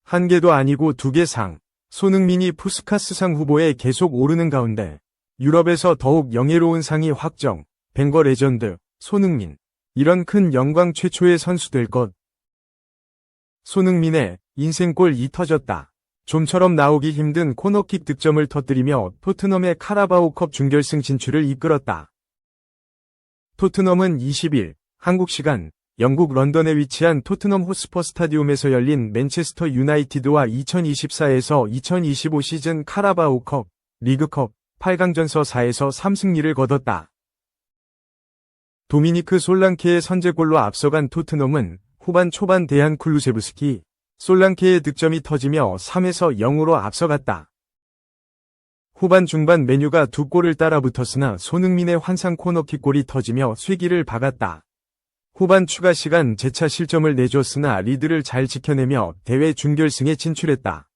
한 개도 아니고 두 개 상. 손흥민이 푸스카스상 후보에 계속 오르는 가운데 유럽에서 더욱 영예로운 상이 확정. 벵거 레전드, 손흥민. 이런 큰 영광 최초의 선수 될 것. 손흥민의 인생골이 터졌다. 좀처럼 나오기 힘든 코너킥 득점을 터뜨리며 토트넘의 카라바오컵 준결승 진출을 이끌었다. 토트넘은 20일 한국 시간 영국 런던에 위치한 토트넘 호스퍼 스타디움에서 열린 맨체스터 유나이티드와 2024에서 2025 시즌 카라바오컵, 리그컵 8강전서 4에서 3승리를 거뒀다. 도미니크 솔랑케의 선제골로 앞서간 토트넘은 후반 초반 데얀 쿨루세브스키, 솔랑케의 득점이 터지며 3에서 0으로 앞서갔다. 후반 중반 메뉴가 두 골을 따라붙었으나 손흥민의 환상 코너킥 골이 터지며 쐐기를 박았다. 후반 추가 시간 재차 실점을 내줬으나 리드를 잘 지켜내며 대회 준결승에 진출했다.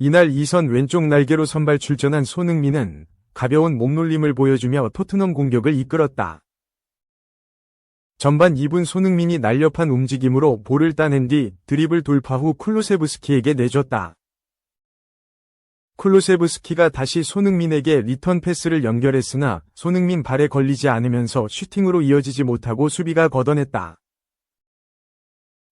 이날 2선 왼쪽 날개로 선발 출전한 손흥민은 가벼운 몸놀림을 보여주며 토트넘 공격을 이끌었다. 전반 2분 손흥민이 날렵한 움직임으로 볼을 따낸 뒤 드리블 돌파 후 쿨루세브스키에게 내줬다. 쿨루세브스키가 다시 손흥민에게 리턴 패스를 연결했으나 손흥민 발에 걸리지 않으면서 슈팅으로 이어지지 못하고 수비가 걷어냈다.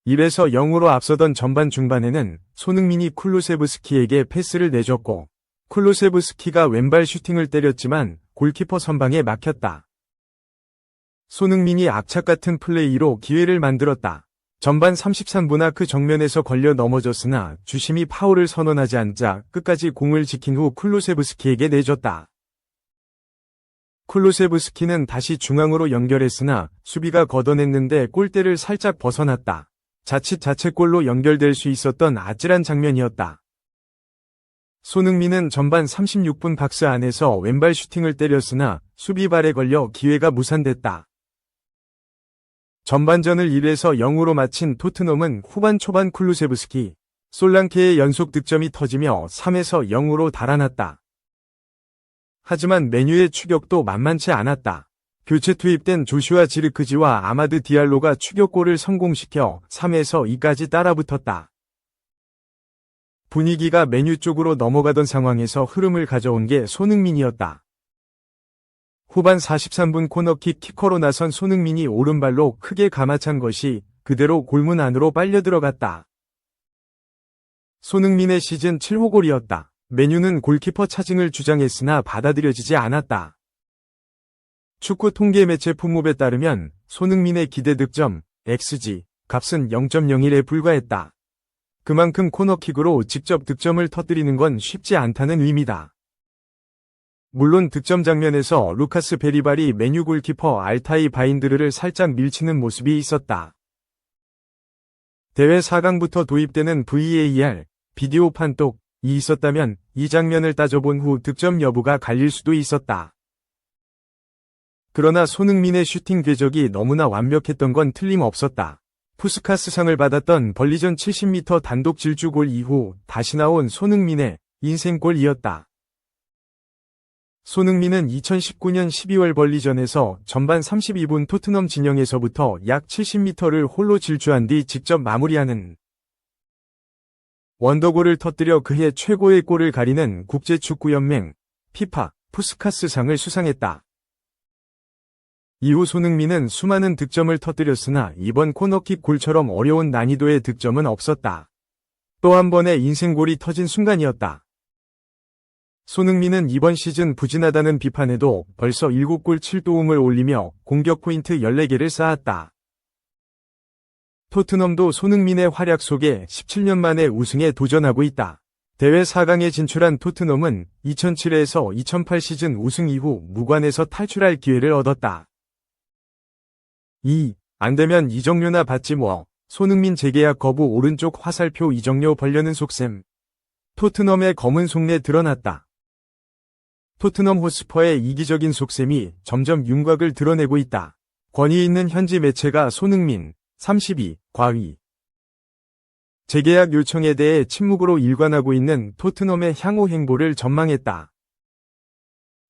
1에서 0으로 앞서던 전반 중반에는 손흥민이 쿨루세브스키에게 패스를 내줬고 쿨루세브스키가 왼발 슈팅을 때렸지만 골키퍼 선방에 막혔다. 손흥민이 악착 같은 플레이로 기회를 만들었다. 전반 33분 아크 정면에서 걸려 넘어졌으나 주심이 파울을 선언하지 않자 끝까지 공을 지킨 후 쿨루세브스키에게 내줬다. 쿨루세브스키는 다시 중앙으로 연결했으나 수비가 걷어냈는데 골대를 살짝 벗어났다. 자칫 자책골로 연결될 수 있었던 아찔한 장면이었다. 손흥민은 전반 36분 박스 안에서 왼발 슈팅을 때렸으나 수비발에 걸려 기회가 무산됐다. 전반전을 1에서 0으로 마친 토트넘은 후반 초반 쿨루세브스키, 솔랑케의 연속 득점이 터지며 3에서 0으로 달아났다. 하지만 메뉴의 추격도 만만치 않았다. 교체 투입된 조슈아 지르크지와 아마드 디알로가 추격골을 성공시켜 3에서 2까지 따라붙었다. 분위기가 메뉴 쪽으로 넘어가던 상황에서 흐름을 가져온 게 손흥민이었다. 후반 43분 코너킥 키커로 나선 손흥민이 오른발로 크게 감아찬 것이 그대로 골문 안으로 빨려 들어갔다. 손흥민의 시즌 7호 골이었다. 메뉴는 골키퍼 차징을 주장했으나 받아들여지지 않았다. 축구 통계 매체 풋몹에 따르면 손흥민의 기대 득점, XG, 값은 0.01에 불과했다. 그만큼 코너킥으로 직접 득점을 터뜨리는 건 쉽지 않다는 의미다. 물론 득점 장면에서 루카스 베리발이 메뉴 골키퍼 알타이 바인드르를 살짝 밀치는 모습이 있었다. 대회 4강부터 도입되는 VAR, 비디오 판독이 있었다면 이 장면을 따져본 후 득점 여부가 갈릴 수도 있었다. 그러나 손흥민의 슈팅 궤적이 너무나 완벽했던 건 틀림없었다. 푸스카스상을 받았던 벌리전 70m 단독 질주골 이후 다시 나온 손흥민의 인생골이었다. 손흥민은 2019년 12월 벌리전에서 전반 32분 토트넘 진영에서부터 약 70m를 홀로 질주한 뒤 직접 마무리하는 원더골을 터뜨려 그해 최고의 골을 가리는 국제축구연맹 피파 푸스카스상을 수상했다. 이후 손흥민은 수많은 득점을 터뜨렸으나 이번 코너킥 골처럼 어려운 난이도의 득점은 없었다. 또 한 번의 인생골이 터진 순간이었다. 손흥민은 이번 시즌 부진하다는 비판에도 벌써 7골 7도움을 올리며 공격 포인트 14개를 쌓았다. 토트넘도 손흥민의 활약 속에 17년 만에 우승에 도전하고 있다. 대회 4강에 진출한 토트넘은 2007에서 2008 시즌 우승 이후 무관에서 탈출할 기회를 얻었다. 안되면 이정료나 받지 뭐. 손흥민 재계약 거부 오른쪽 화살표 이정료 벌려는 속셈. 토트넘의 검은 속내 드러났다. 토트넘 호스퍼의 이기적인 속셈이 점점 윤곽을 드러내고 있다. 권위 있는 현지 매체가 손흥민 32 과위 재계약 요청에 대해 침묵으로 일관하고 있는 토트넘의 향후 행보를 전망했다.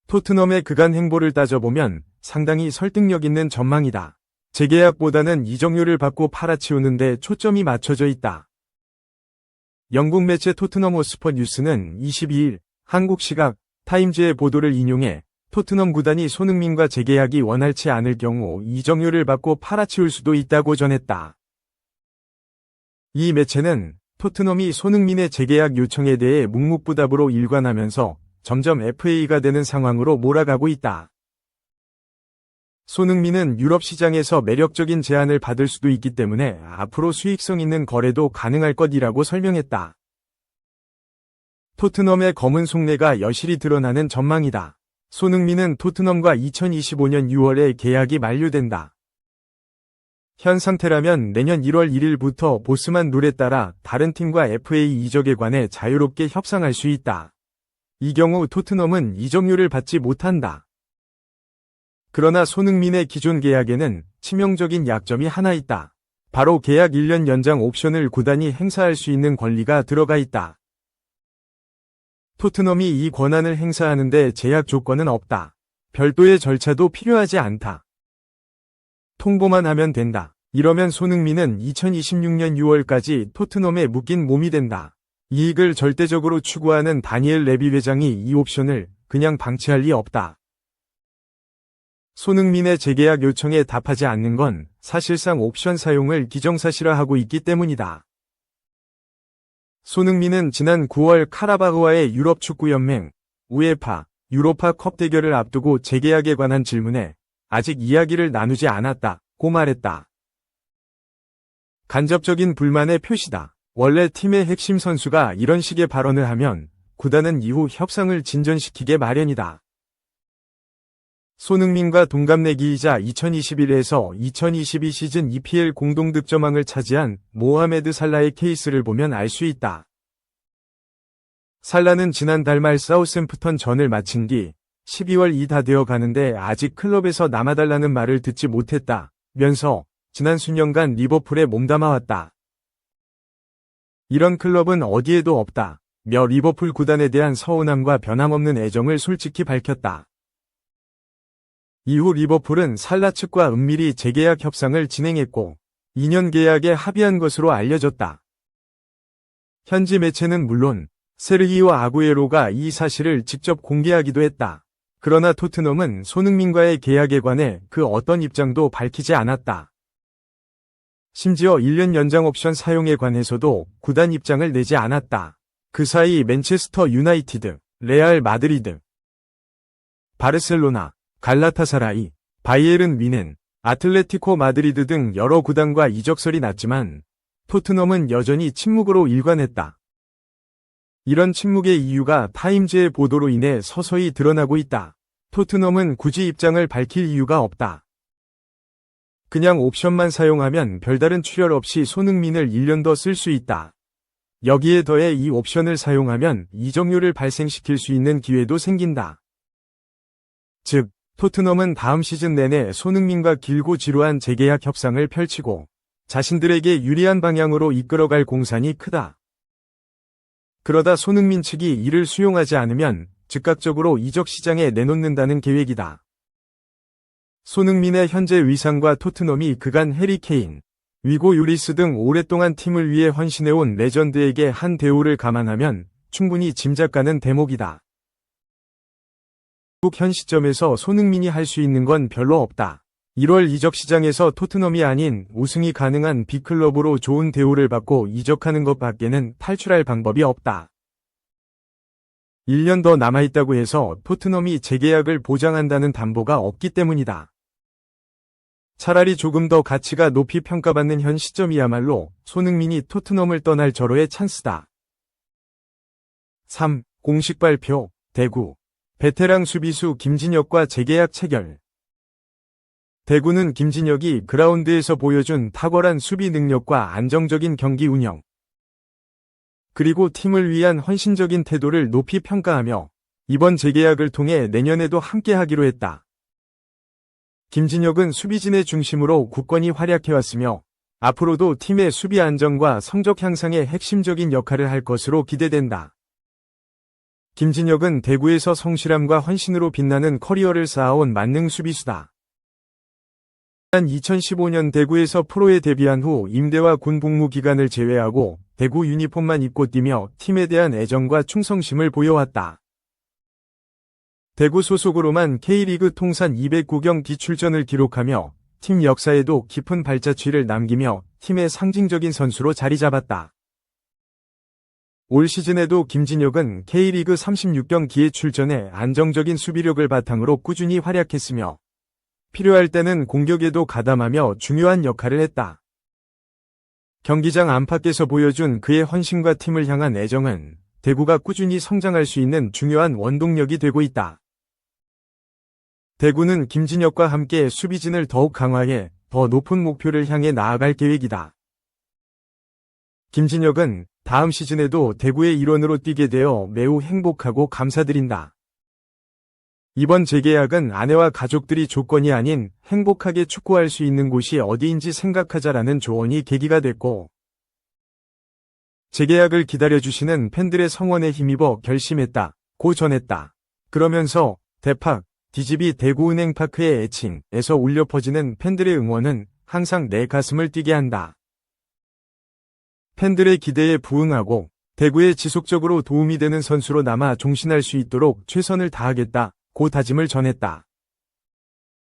토트넘의 그간 행보를 따져보면 상당히 설득력 있는 전망이다. 재계약보다는 이정료를 받고 팔아치우는 데 초점이 맞춰져 있다. 영국 매체 토트넘 호스퍼 뉴스는 22일 한국 시각 타임즈의 보도를 인용해 토트넘 구단이 손흥민과 재계약이 원활치 않을 경우 이적료를 받고 팔아치울 수도 있다고 전했다. 이 매체는 토트넘이 손흥민의 재계약 요청에 대해 묵묵부답으로 일관하면서 점점 FA가 되는 상황으로 몰아가고 있다. 손흥민은 유럽 시장에서 매력적인 제안을 받을 수도 있기 때문에 앞으로 수익성 있는 거래도 가능할 것이라고 설명했다. 토트넘의 검은 속내가 여실히 드러나는 전망이다. 손흥민은 토트넘과 2025년 6월에 계약이 만료된다. 현 상태라면 내년 1월 1일부터 보스만 룰에 따라 다른 팀과 FA 이적에 관해 자유롭게 협상할 수 있다. 이 경우 토트넘은 이적료를 받지 못한다. 그러나 손흥민의 기존 계약에는 치명적인 약점이 하나 있다. 바로 계약 1년 연장 옵션을 구단이 행사할 수 있는 권리가 들어가 있다. 토트넘이 이 권한을 행사하는데 제약 조건은 없다. 별도의 절차도 필요하지 않다. 통보만 하면 된다. 이러면 손흥민은 2026년 6월까지 토트넘에 묶인 몸이 된다. 이익을 절대적으로 추구하는 다니엘 레비 회장이 이 옵션을 그냥 방치할 리 없다. 손흥민의 재계약 요청에 답하지 않는 건 사실상 옵션 사용을 기정사실화하고 있기 때문이다. 손흥민은 지난 9월 카라바흐와의 유럽축구연맹 우에파 유로파컵 대결을 앞두고 재계약에 관한 질문에 아직 이야기를 나누지 않았다고 말했다. 간접적인 불만의 표시다. 원래 팀의 핵심 선수가 이런 식의 발언을 하면 구단은 이후 협상을 진전시키게 마련이다. 손흥민과 동갑내기이자 2021에서 2022 시즌 EPL 공동득점왕을 차지한 모하메드 살라의 케이스를 보면 알 수 있다. 살라는 지난달 말 사우샘프턴 전을 마친 뒤 12월이 다 되어 가는데 아직 클럽에서 남아달라는 말을 듣지 못했다면서 지난 수년간 리버풀에 몸담아왔다. 이런 클럽은 어디에도 없다며 리버풀 구단에 대한 서운함과 변함없는 애정을 솔직히 밝혔다. 이후 리버풀은 살라 측과 은밀히 재계약 협상을 진행했고 2년 계약에 합의한 것으로 알려졌다. 현지 매체는 물론 세르히오 아구에로가 이 사실을 직접 공개하기도 했다. 그러나 토트넘은 손흥민과의 계약에 관해 그 어떤 입장도 밝히지 않았다. 심지어 1년 연장 옵션 사용에 관해서도 구단 입장을 내지 않았다. 그 사이 맨체스터 유나이티드, 레알 마드리드, 바르셀로나, 갈라타사라이, 바이에른 뮌헨, 아틀레티코 마드리드 등 여러 구단과 이적설이 났지만 토트넘은 여전히 침묵으로 일관했다. 이런 침묵의 이유가 타임즈의 보도로 인해 서서히 드러나고 있다. 토트넘은 굳이 입장을 밝힐 이유가 없다. 그냥 옵션만 사용하면 별다른 출혈 없이 손흥민을 1년 더 쓸 수 있다. 여기에 더해 이 옵션을 사용하면 이적료를 발생시킬 수 있는 기회도 생긴다. 즉, 토트넘은 다음 시즌 내내 손흥민과 길고 지루한 재계약 협상을 펼치고 자신들에게 유리한 방향으로 이끌어갈 공산이 크다. 그러다 손흥민 측이 이를 수용하지 않으면 즉각적으로 이적 시장에 내놓는다는 계획이다. 손흥민의 현재 위상과 토트넘이 그간 해리 케인, 위고 유리스 등 오랫동안 팀을 위해 헌신해온 레전드에게 한 대우를 감안하면 충분히 짐작 가는 대목이다. 현 시점에서 손흥민이 할 수 있는 건 별로 없다. 1월 이적 시장에서 토트넘이 아닌 우승이 가능한 B클럽으로 좋은 대우를 받고 이적하는 것 밖에는 탈출할 방법이 없다. 1년 더 남아있다고 해서 토트넘이 재계약을 보장한다는 담보가 없기 때문이다. 차라리 조금 더 가치가 높이 평가받는 현 시점이야말로 손흥민이 토트넘을 떠날 절호의 찬스다. 3. 공식 발표, 대구. 베테랑 수비수 김진혁과 재계약 체결. 대구는 김진혁이 그라운드에서 보여준 탁월한 수비 능력과 안정적인 경기 운영, 그리고 팀을 위한 헌신적인 태도를 높이 평가하며 이번 재계약을 통해 내년에도 함께하기로 했다. 김진혁은 수비진의 중심으로 굳건히 활약해왔으며 앞으로도 팀의 수비 안정과 성적 향상에 핵심적인 역할을 할 것으로 기대된다. 김진혁은 대구에서 성실함과 헌신으로 빛나는 커리어를 쌓아온 만능 수비수다. 2015년 대구에서 프로에 데뷔한 후 임대와 군 복무 기간을 제외하고 대구 유니폼만 입고 뛰며 팀에 대한 애정과 충성심을 보여왔다. 대구 소속으로만 K리그 통산 209경기 출전을 기록하며 팀 역사에도 깊은 발자취를 남기며 팀의 상징적인 선수로 자리 잡았다. 올 시즌에도 김진혁은 K리그 36경기에 출전해 안정적인 수비력을 바탕으로 꾸준히 활약했으며 필요할 때는 공격에도 가담하며 중요한 역할을 했다. 경기장 안팎에서 보여준 그의 헌신과 팀을 향한 애정은 대구가 꾸준히 성장할 수 있는 중요한 원동력이 되고 있다. 대구는 김진혁과 함께 수비진을 더욱 강화해 더 높은 목표를 향해 나아갈 계획이다. 김진혁은 다음 시즌에도 대구의 일원으로 뛰게 되어 매우 행복하고 감사드린다. 이번 재계약은 아내와 가족들이 조건이 아닌 행복하게 축구할 수 있는 곳이 어디인지 생각하자라는 조언이 계기가 됐고, 재계약을 기다려주시는 팬들의 성원에 힘입어 결심했다고 전했다. 그러면서 대팍 DGB 대구은행파크의 애칭에서 울려 퍼지는 팬들의 응원은 항상 내 가슴을 뛰게 한다. 팬들의 기대에 부응하고 대구에 지속적으로 도움이 되는 선수로 남아 종신할 수 있도록 최선을 다하겠다고 다짐을 전했다.